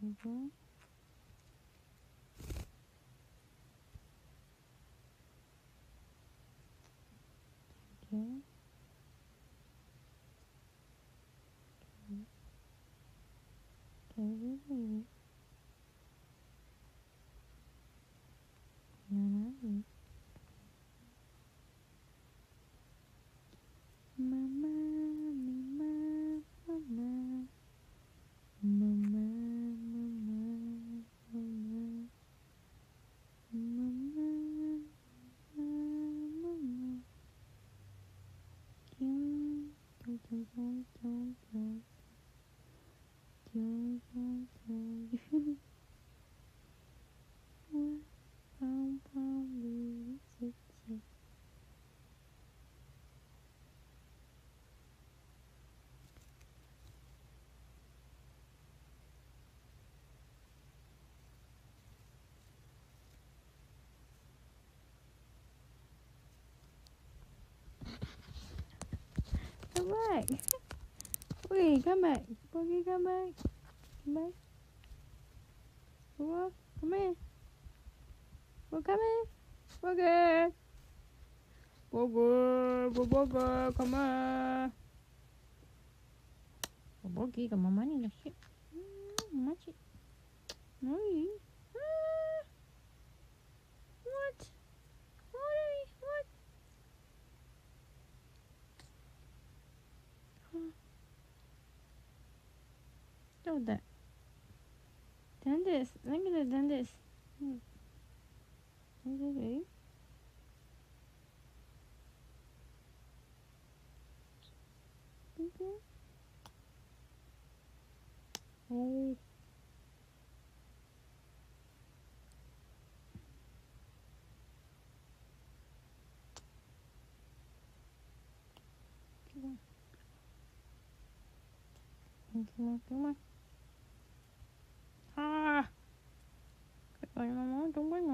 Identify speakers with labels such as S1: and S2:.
S1: Đúng. Okay. Okay, baby. Mama, mama, mama, mama, mama, mama, mama, mama. Dun, dun, dun, dun, dun, dun, dun, dun, dun. What? Pom, pom, little sexy. Come back. Boogie, come back. Boogie, come back. Come back. Boogie, come here. Boogie, come here. Boogie. Boogie, Boogie, come here. Boogie, come on, money, no shit. Much it. No, you. What? What? Do that. Done this. Look at it, done this. Okay. Okay. Oh. Come on. Come on, come on. Ah! Cái mama, don't bring